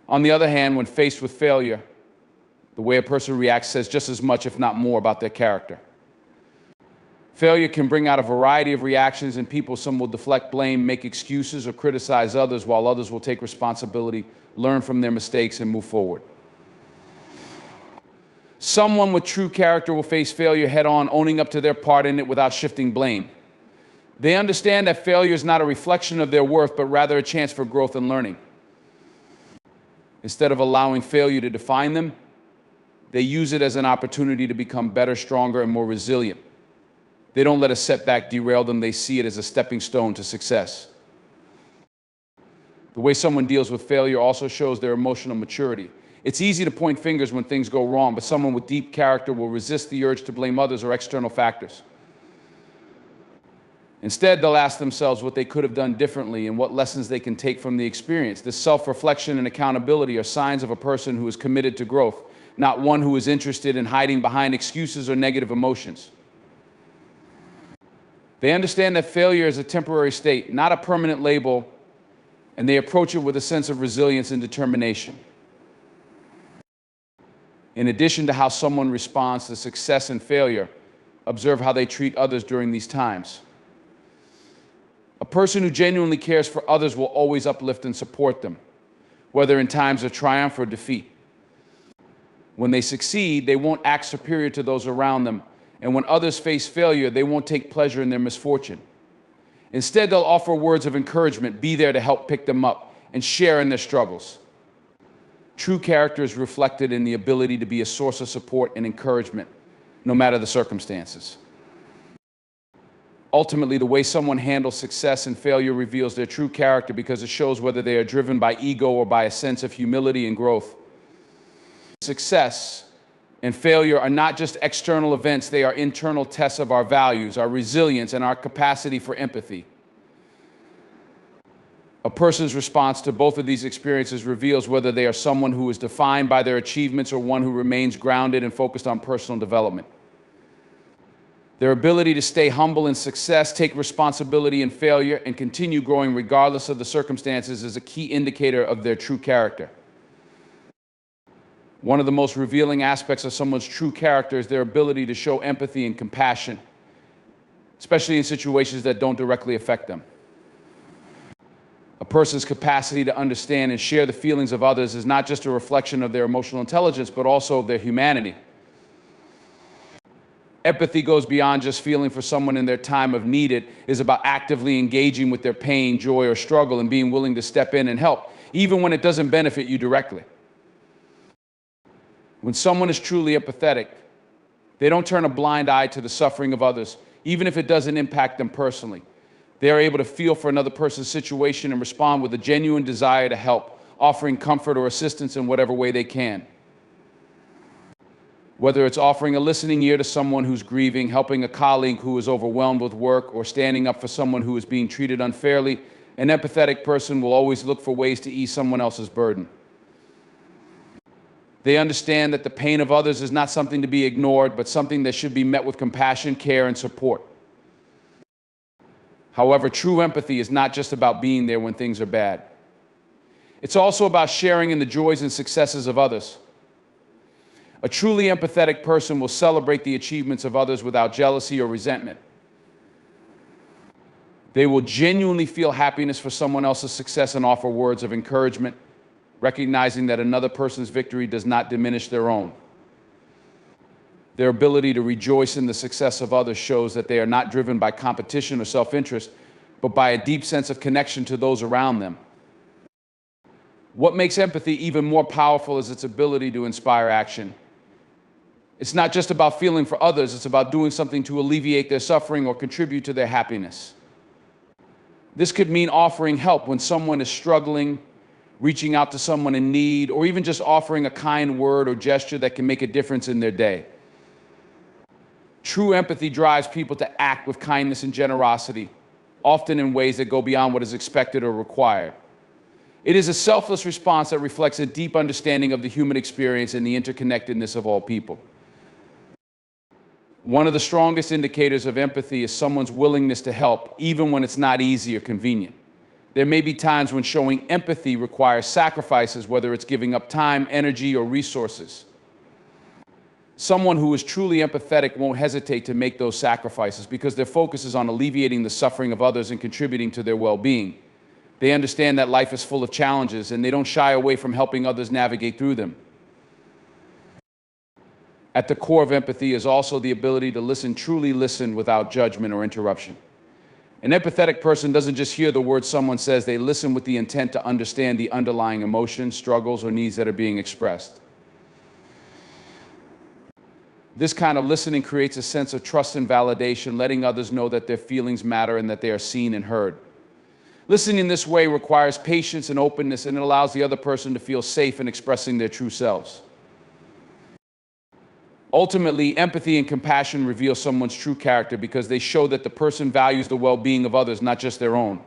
On the other hand, when faced with failure, the way a person reacts says just as much, if not more, about their character. Failure can bring out a variety of reactions in people. Some will deflect blame, make excuses, or criticize others, while others will take responsibility, learn from their mistakes, and move forward. Someone with true character will face failure head-on, owning up to their part in it without shifting blame. They understand that failure is not a reflection of their worth, but rather a chance for growth and learning. Instead of allowing failure to define them, they use it as an opportunity to become better, stronger, and more resilient. They don't let a setback derail them. They see it as a stepping stone to success. The way someone deals with failure also shows their emotional maturity. It's easy to point fingers when things go wrong, but someone with deep character will resist the urge to blame others or external factors. Instead, they'll ask themselves what they could have done differently and what lessons they can take from the experience. This self-reflection and accountability are signs of a person who is committed to growth, not one who is interested in hiding behind excuses or negative emotions. They understand that failure is a temporary state, not a permanent label, and they approach it with a sense of resilience and determination. In addition to how someone responds to success and failure, observe how they treat others during these times. A person who genuinely cares for others will always uplift and support them, whether in times of triumph or defeat. When they succeed, they won't act superior to those around them, and when others face failure, they won't take pleasure in their misfortune. Instead, they'll offer words of encouragement, be there to help pick them up, and share in their struggles. True character is reflected in the ability to be a source of support and encouragement, no matter the circumstances. Ultimately, the way someone handles success and failure reveals their true character because it shows whether they are driven by ego or by a sense of humility and growth. Success and failure are not just external events, they are internal tests of our values, our resilience, and our capacity for empathy. A person's response to both of these experiences reveals whether they are someone who is defined by their achievements or one who remains grounded and focused on personal development. Their ability to stay humble in success, take responsibility in failure, and continue growing regardless of the circumstances is a key indicator of their true character. One of the most revealing aspects of someone's true character is their ability to show empathy and compassion, especially in situations that don't directly affect them. A person's capacity to understand and share the feelings of others is not just a reflection of their emotional intelligence, but also of their humanity. Empathy goes beyond just feeling for someone in their time of need. It is about actively engaging with their pain, joy, or struggle and being willing to step in and help, even when it doesn't benefit you directly. When someone is truly empathetic, they don't turn a blind eye to the suffering of others, even if it doesn't impact them personally. They are able to feel for another person's situation and respond with a genuine desire to help, offering comfort or assistance in whatever way they can. Whether it's offering a listening ear to someone who's grieving, helping a colleague who is overwhelmed with work, or standing up for someone who is being treated unfairly, an empathetic person will always look for ways to ease someone else's burden. They understand that the pain of others is not something to be ignored, but something that should be met with compassion, care, and support. However, true empathy is not just about being there when things are bad. It's also about sharing in the joys and successes of others. A truly empathetic person will celebrate the achievements of others without jealousy or resentment. They will genuinely feel happiness for someone else's success and offer words of encouragement, recognizing that another person's victory does not diminish their own. Their ability to rejoice in the success of others shows that they are not driven by competition or self-interest, but by a deep sense of connection to those around them. What makes empathy even more powerful is its ability to inspire action. It's not just about feeling for others, it's about doing something to alleviate their suffering or contribute to their happiness. This could mean offering help when someone is struggling, reaching out to someone in need, or even just offering a kind word or gesture that can make a difference in their day. True empathy drives people to act with kindness and generosity, often in ways that go beyond what is expected or required. It is a selfless response that reflects a deep understanding of the human experience and the interconnectedness of all people. One of the strongest indicators of empathy is someone's willingness to help, even when it's not easy or convenient. There may be times when showing empathy requires sacrifices, whether it's giving up time, energy, or resources. Someone who is truly empathetic won't hesitate to make those sacrifices because their focus is on alleviating the suffering of others and contributing to their well-being. They understand that life is full of challenges, and they don't shy away from helping others navigate through them. At the core of empathy is also the ability to listen, truly listen without judgment or interruption. An empathetic person doesn't just hear the words someone says, they listen with the intent to understand the underlying emotions, struggles, or needs that are being expressed. This kind of listening creates a sense of trust and validation, letting others know that their feelings matter and that they are seen and heard. Listening this way requires patience and openness, and it allows the other person to feel safe in expressing their true selves. Ultimately, empathy and compassion reveal someone's true character because they show that the person values the well-being of others, not just their own.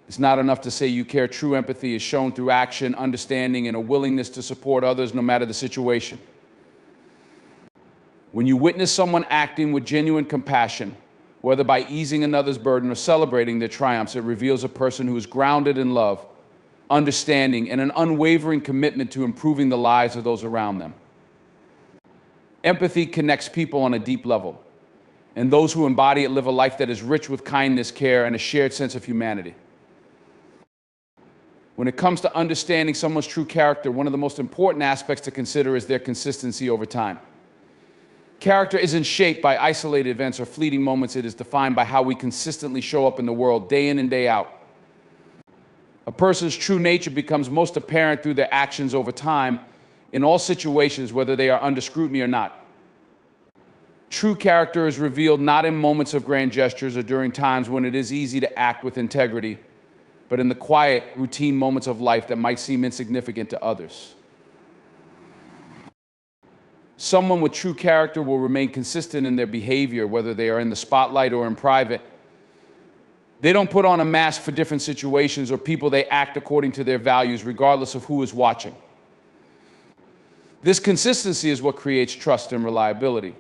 It's not enough to say you care. True empathy is shown through action, understanding, and a willingness to support others no matter the situation. When you witness someone acting with genuine compassion, whether by easing another's burden or celebrating their triumphs, it reveals a person who is grounded in love, understanding, and an unwavering commitment to improving the lives of those around them. Empathy connects people on a deep level, and those who embody it live a life that is rich with kindness, care, and a shared sense of humanity. When it comes to understanding someone's true character, one of the most important aspects to consider is their consistency over time. Character isn't shaped by isolated events or fleeting moments. It is defined by how we consistently show up in the world, day in and day out. A person's true nature becomes most apparent through their actions over time, in all situations, whether they are under scrutiny or not. True character is revealed not in moments of grand gestures or during times when it is easy to act with integrity, but in the quiet, routine moments of life that might seem insignificant to others. Someone with true character will remain consistent in their behavior, whether they are in the spotlight or in private. They don't put on a mask for different situations or people. They act according to their values, regardless of who is watching. This consistency is what creates trust and reliability.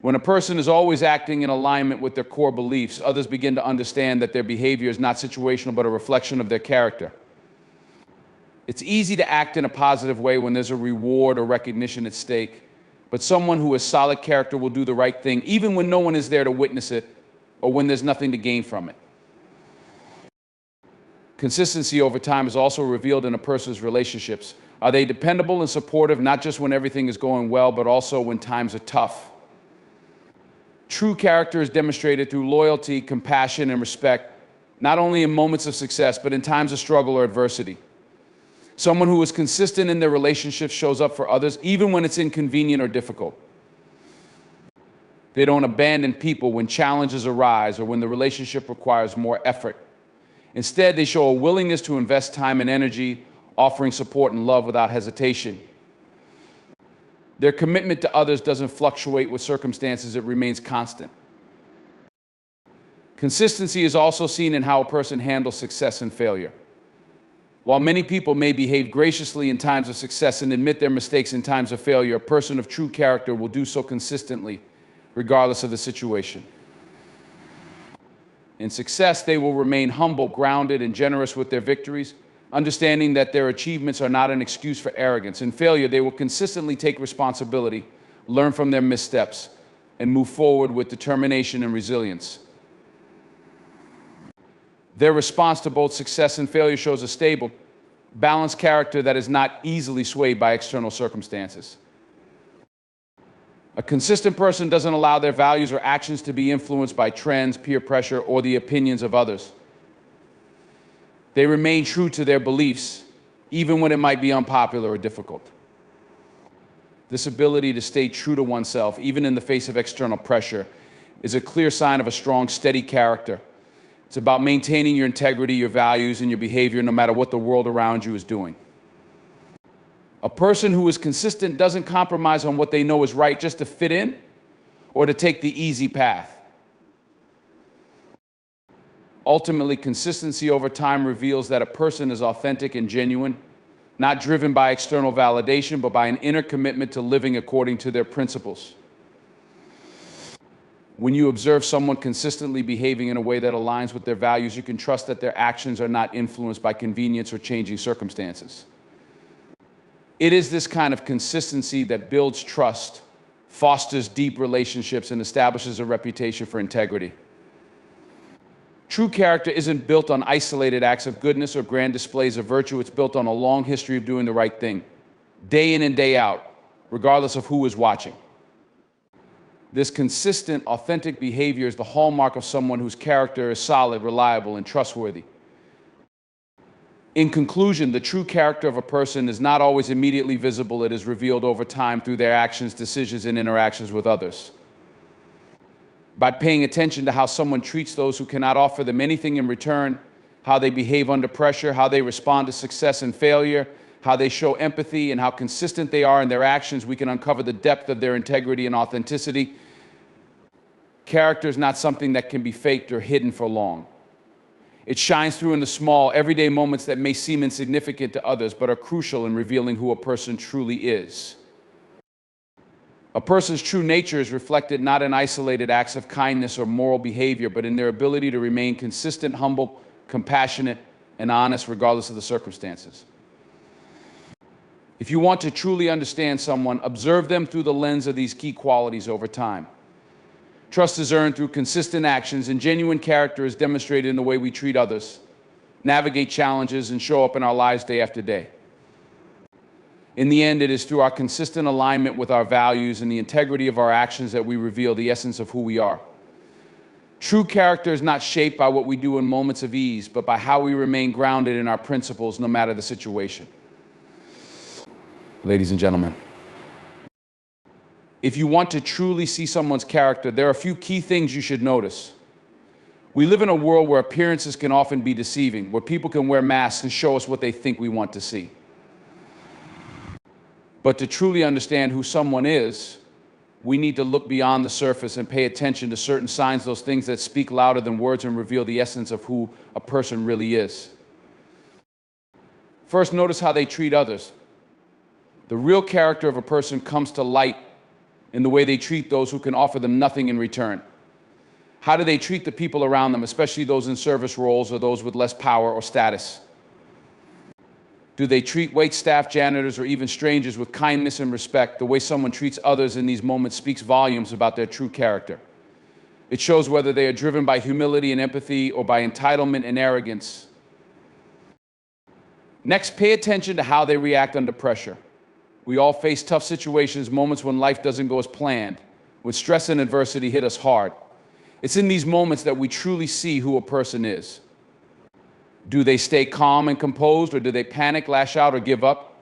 When a person is always acting in alignment with their core beliefs, others begin to understand that their behavior is not situational but a reflection of their character. It's easy to act in a positive way when there's a reward or recognition at stake, but someone who has solid character will do the right thing even when no one is there to witness it or when there's nothing to gain from it. Consistency over time is also revealed in a person's relationships. Are they dependable and supportive, not just when everything is going well, but also when times are tough? True character is demonstrated through loyalty, compassion, and respect, not only in moments of success, but in times of struggle or adversity. Someone who is consistent in their relationships shows up for others, even when it's inconvenient or difficult. They don't abandon people when challenges arise or when the relationship requires more effort. Instead, they show a willingness to invest time and energy, offering support and love without hesitation. Their commitment to others doesn't fluctuate with circumstances, it remains constant. Consistency is also seen in how a person handles success and failure. While many people may behave graciously in times of success and admit their mistakes in times of failure, a person of true character will do so consistently, regardless of the situation. In success, they will remain humble, grounded, and generous with their victories, understanding that their achievements are not an excuse for arrogance. In failure, they will consistently take responsibility, learn from their missteps, and move forward with determination and resilience. Their response to both success and failure shows a stable, balanced character that is not easily swayed by external circumstances. A consistent person doesn't allow their values or actions to be influenced by trends, peer pressure, or the opinions of others. They remain true to their beliefs, even when it might be unpopular or difficult. This ability to stay true to oneself, even in the face of external pressure, is a clear sign of a strong, steady character. It's about maintaining your integrity, your values, and your behavior no matter what the world around you is doing. A person who is consistent doesn't compromise on what they know is right just to fit in or to take the easy path. Ultimately, consistency over time reveals that a person is authentic and genuine, not driven by external validation, but by an inner commitment to living according to their principles. When you observe someone consistently behaving in a way that aligns with their values, you can trust that their actions are not influenced by convenience or changing circumstances. It is this kind of consistency that builds trust, fosters deep relationships, and establishes a reputation for integrity. True character isn't built on isolated acts of goodness or grand displays of virtue. It's built on a long history of doing the right thing, day in and day out, regardless of who is watching. This consistent, authentic behavior is the hallmark of someone whose character is solid, reliable, and trustworthy. In conclusion, the true character of a person is not always immediately visible. It is revealed over time through their actions, decisions, and interactions with others. By paying attention to how someone treats those who cannot offer them anything in return, how they behave under pressure, how they respond to success and failure, how they show empathy, and how consistent they are in their actions, we can uncover the depth of their integrity and authenticity. Character is not something that can be faked or hidden for long. It shines through in the small, everyday moments that may seem insignificant to others, but are crucial in revealing who a person truly is. A person's true nature is reflected not in isolated acts of kindness or moral behavior, but in their ability to remain consistent, humble, compassionate, and honest regardless of the circumstances. If you want to truly understand someone, observe them through the lens of these key qualities over time. Trust is earned through consistent actions, and genuine character is demonstrated in the way we treat others, navigate challenges, and show up in our lives day after day. In the end, it is through our consistent alignment with our values and the integrity of our actions that we reveal the essence of who we are. True character is not shaped by what we do in moments of ease, but by how we remain grounded in our principles no matter the situation. Ladies and gentlemen, if you want to truly see someone's character, there are a few key things you should notice. We live in a world where appearances can often be deceiving, where people can wear masks and show us what they think we want to see. But to truly understand who someone is, we need to look beyond the surface and pay attention to certain signs, those things that speak louder than words and reveal the essence of who a person really is. First, notice how they treat others. The real character of a person comes to light in the way they treat those who can offer them nothing in return. How do they treat the people around them, especially those in service roles or those with less power or status? Do they treat waitstaff, janitors, or even strangers with kindness and respect? The way someone treats others in these moments speaks volumes about their true character. It shows whether they are driven by humility and empathy or by entitlement and arrogance. Next, pay attention to how they react under pressure. We all face tough situations, moments when life doesn't go as planned, when stress and adversity hit us hard. It's in these moments that we truly see who a person is. Do they stay calm and composed, or do they panic, lash out, or give up?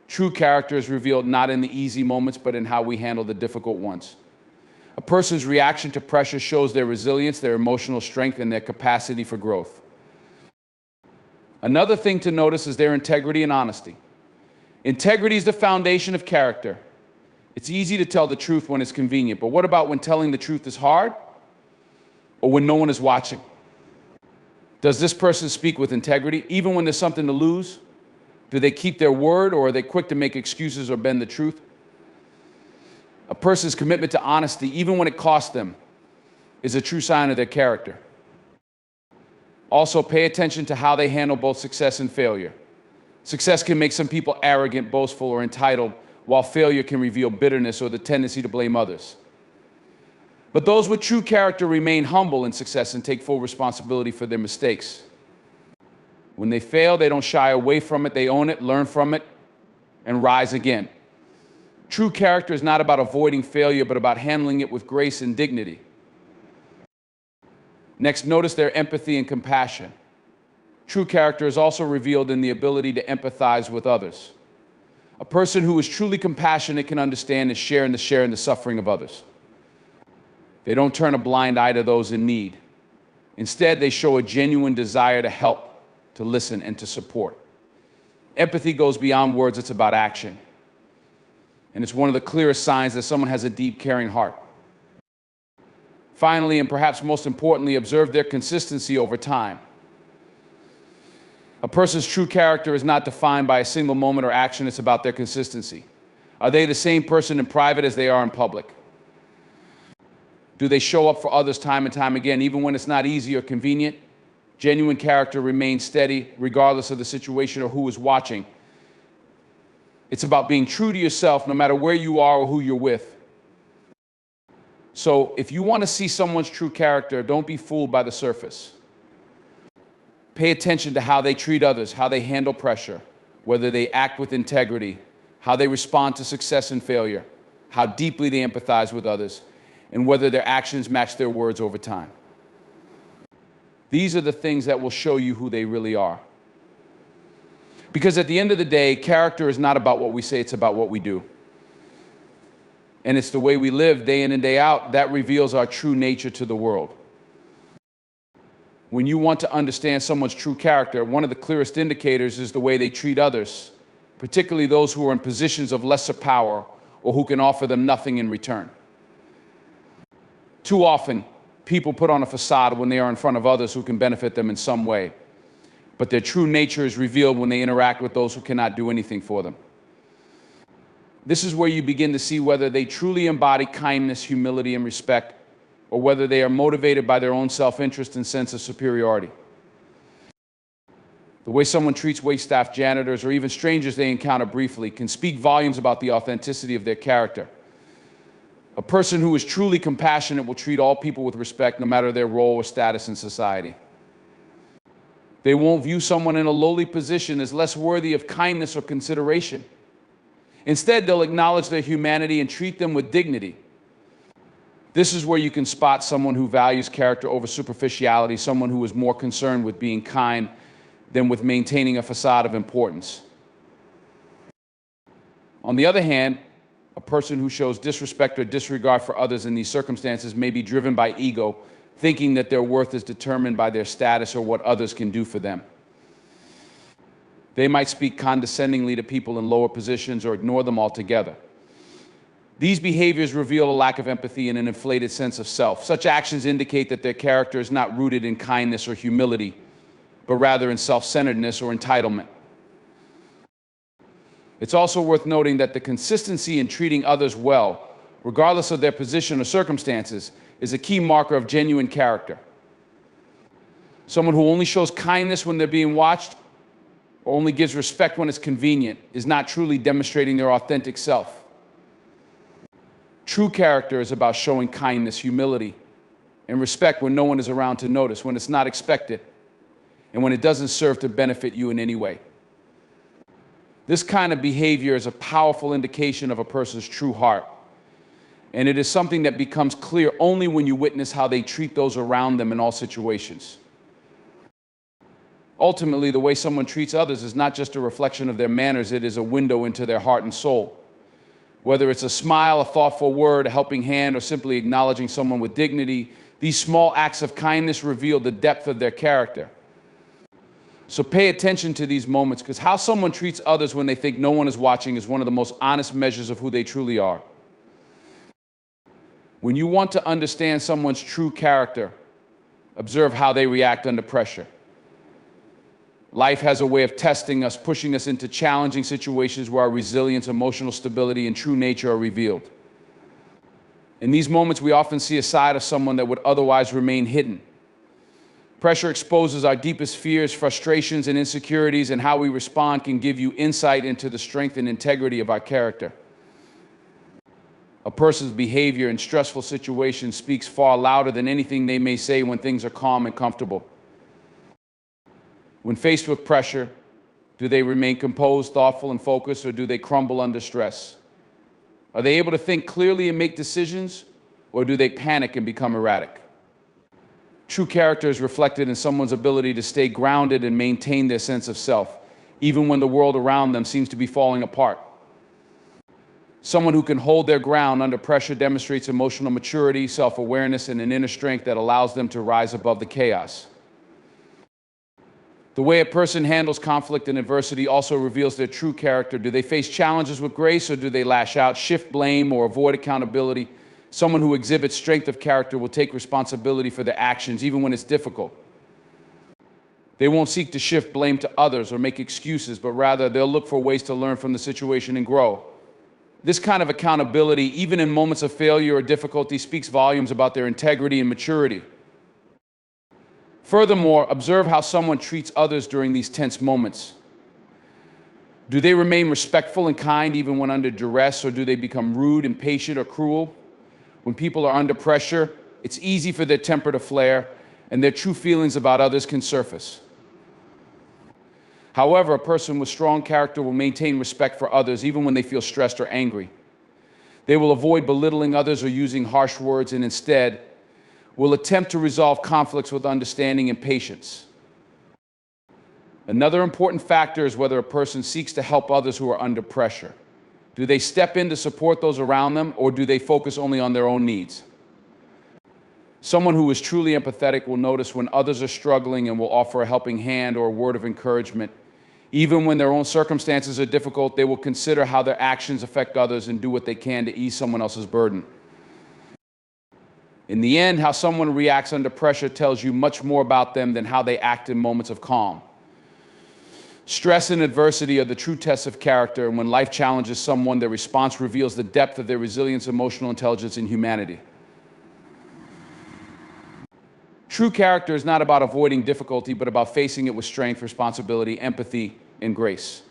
True character is revealed not in the easy moments, but in how we handle the difficult ones. A person's reaction to pressure shows their resilience, their emotional strength, and their capacity for growth. Another thing to notice is their integrity and honesty. Integrity is the foundation of character. It's easy to tell the truth when it's convenient, but what about when telling the truth is hard, or when no one is watching? Does this person speak with integrity, even when there's something to lose? Do they keep their word, or are they quick to make excuses or bend the truth? A person's commitment to honesty, even when it costs them, is a true sign of their character. Also, pay attention to how they handle both success and failure. Success can make some people arrogant, boastful, or entitled, while failure can reveal bitterness or the tendency to blame others. But those with true character remain humble in success and take full responsibility for their mistakes. When they fail, they don't shy away from it. They own it, learn from it, and rise again. True character is not about avoiding failure, but about handling it with grace and dignity. Next, notice their empathy and compassion. True character is also revealed in the ability to empathize with others. A person who is truly compassionate can understand and share in the suffering of others. They don't turn a blind eye to those in need. Instead, they show a genuine desire to help, to listen, and to support. Empathy goes beyond words, it's about action. And it's one of the clearest signs that someone has a deep, caring heart. Finally, and perhaps most importantly, observe their consistency over time. A person's true character is not defined by a single moment or action, it's about their consistency. Are they the same person in private as they are in public? Do they show up for others time and time again, even when it's not easy or convenient? Genuine character remains steady regardless of the situation or who is watching. It's about being true to yourself no matter where you are or who you're with. So if you want to see someone's true character, don't be fooled by the surface. Pay attention to how they treat others, how they handle pressure, whether they act with integrity, how they respond to success and failure, how deeply they empathize with others, and whether their actions match their words over time. These are the things that will show you who they really are. Because at the end of the day, character is not about what we say, it's about what we do. And it's the way we live day in and day out that reveals our true nature to the world. When you want to understand someone's true character, one of the clearest indicators is the way they treat others, particularly those who are in positions of lesser power or who can offer them nothing in return. Too often, people put on a facade when they are in front of others who can benefit them in some way, but their true nature is revealed when they interact with those who cannot do anything for them. This is where you begin to see whether they truly embody kindness, humility, and respect, or whether they are motivated by their own self-interest and sense of superiority. The way someone treats waitstaff, janitors, or even strangers they encounter briefly can speak volumes about the authenticity of their character. A person who is truly compassionate will treat all people with respect, no matter their role or status in society. They won't view someone in a lowly position as less worthy of kindness or consideration. Instead, they'll acknowledge their humanity and treat them with dignity. This is where you can spot someone who values character over superficiality, someone who is more concerned with being kind than with maintaining a facade of importance. On the other hand, a person who shows disrespect or disregard for others in these circumstances may be driven by ego, thinking that their worth is determined by their status or what others can do for them. They might speak condescendingly to people in lower positions or ignore them altogether. These behaviors reveal a lack of empathy and an inflated sense of self. Such actions indicate that their character is not rooted in kindness or humility, but rather in self-centeredness or entitlement. It's also worth noting that the consistency in treating others well, regardless of their position or circumstances, is a key marker of genuine character. Someone who only shows kindness when they're being watched or only gives respect when it's convenient is not truly demonstrating their authentic self. True character is about showing kindness, humility, and respect when no one is around to notice, when it's not expected, and when it doesn't serve to benefit you in any way. This kind of behavior is a powerful indication of a person's true heart. And it is something that becomes clear only when you witness how they treat those around them in all situations. Ultimately, the way someone treats others is not just a reflection of their manners, it is a window into their heart and soul. Whether it's a smile, a thoughtful word, a helping hand, or simply acknowledging someone with dignity, these small acts of kindness reveal the depth of their character. So pay attention to these moments, because how someone treats others when they think no one is watching is one of the most honest measures of who they truly are. When you want to understand someone's true character, observe how they react under pressure. Life has a way of testing us, pushing us into challenging situations where our resilience, emotional stability, and true nature are revealed. In these moments, we often see a side of someone that would otherwise remain hidden. Pressure exposes our deepest fears, frustrations, and insecurities, and how we respond can give you insight into the strength and integrity of our character. A person's behavior in stressful situations speaks far louder than anything they may say when things are calm and comfortable. When faced with pressure, do they remain composed, thoughtful, and focused, or do they crumble under stress? Are they able to think clearly and make decisions, or do they panic and become erratic? True character is reflected in someone's ability to stay grounded and maintain their sense of self, even when the world around them seems to be falling apart. Someone who can hold their ground under pressure demonstrates emotional maturity, self-awareness, and an inner strength that allows them to rise above the chaos. The way a person handles conflict and adversity also reveals their true character. Do they face challenges with grace, or do they lash out, shift blame, or avoid accountability? Someone who exhibits strength of character will take responsibility for their actions, even when it's difficult. They won't seek to shift blame to others or make excuses, but rather they'll look for ways to learn from the situation and grow. This kind of accountability, even in moments of failure or difficulty, speaks volumes about their integrity and maturity. Furthermore, observe how someone treats others during these tense moments. Do they remain respectful and kind even when under duress, or do they become rude, impatient, or cruel? When people are under pressure, it's easy for their temper to flare, and their true feelings about others can surface. However, a person with strong character will maintain respect for others even when they feel stressed or angry. They will avoid belittling others or using harsh words, and instead will attempt to resolve conflicts with understanding and patience. Another important factor is whether a person seeks to help others who are under pressure. Do they step in to support those around them, or do they focus only on their own needs? Someone who is truly empathetic will notice when others are struggling and will offer a helping hand or a word of encouragement. Even when their own circumstances are difficult, they will consider how their actions affect others and do what they can to ease someone else's burden. In the end, how someone reacts under pressure tells you much more about them than how they act in moments of calm. Stress and adversity are the true tests of character, and when life challenges someone, their response reveals the depth of their resilience, emotional intelligence, and humanity. True character is not about avoiding difficulty, but about facing it with strength, responsibility, empathy, and grace.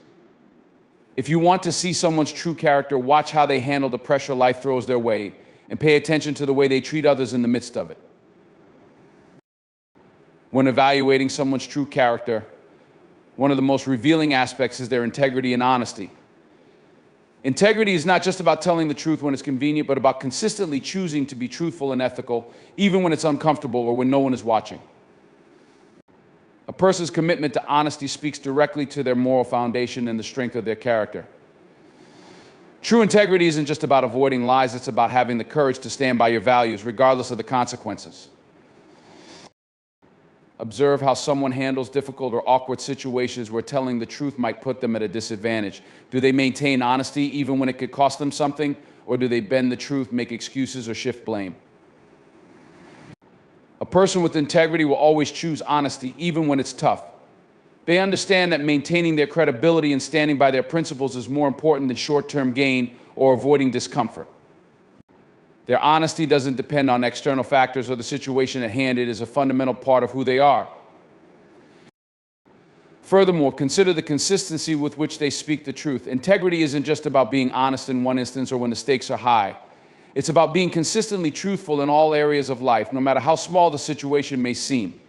If you want to see someone's true character, watch how they handle the pressure life throws their way, and pay attention to the way they treat others in the midst of it. When evaluating someone's true character, one of the most revealing aspects is their integrity and honesty. Integrity is not just about telling the truth when it's convenient, but about consistently choosing to be truthful and ethical, even when it's uncomfortable or when no one is watching. A person's commitment to honesty speaks directly to their moral foundation and the strength of their character. True integrity isn't just about avoiding lies, it's about having the courage to stand by your values, regardless of the consequences. Observe how someone handles difficult or awkward situations where telling the truth might put them at a disadvantage. Do they maintain honesty even when it could cost them something, or do they bend the truth, make excuses, or shift blame? A person with integrity will always choose honesty even when it's tough. They understand that maintaining their credibility and standing by their principles is more important than short-term gain or avoiding discomfort. Their honesty doesn't depend on external factors or the situation at hand. It is a fundamental part of who they are. Furthermore, consider the consistency with which they speak the truth. Integrity isn't just about being honest in one instance or when the stakes are high. It's about being consistently truthful in all areas of life, no matter how small the situation may seem.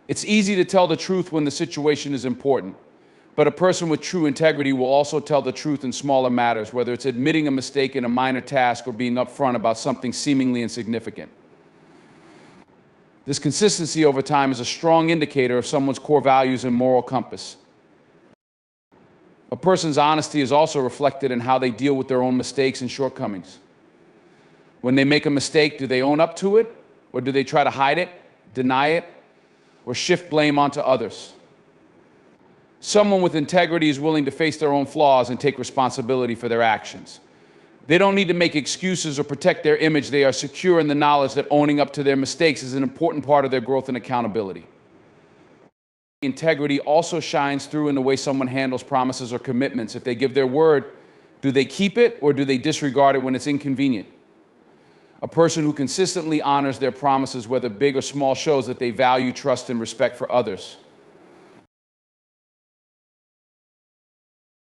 It's easy to tell the truth when the situation is important. But a person with true integrity will also tell the truth in smaller matters, whether it's admitting a mistake in a minor task or being upfront about something seemingly insignificant. This consistency over time is a strong indicator of someone's core values and moral compass. A person's honesty is also reflected in how they deal with their own mistakes and shortcomings. When they make a mistake, do they own up to it, or do they try to hide it, deny it, or shift blame onto others? Someone with integrity is willing to face their own flaws and take responsibility for their actions. They don't need to make excuses or protect their image. They are secure in the knowledge that owning up to their mistakes is an important part of their growth and accountability. Integrity also shines through in the way someone handles promises or commitments. If they give their word, do they keep it or do they disregard it when it's inconvenient? A person who consistently honors their promises, whether big or small, shows that they value, trust, and respect for others.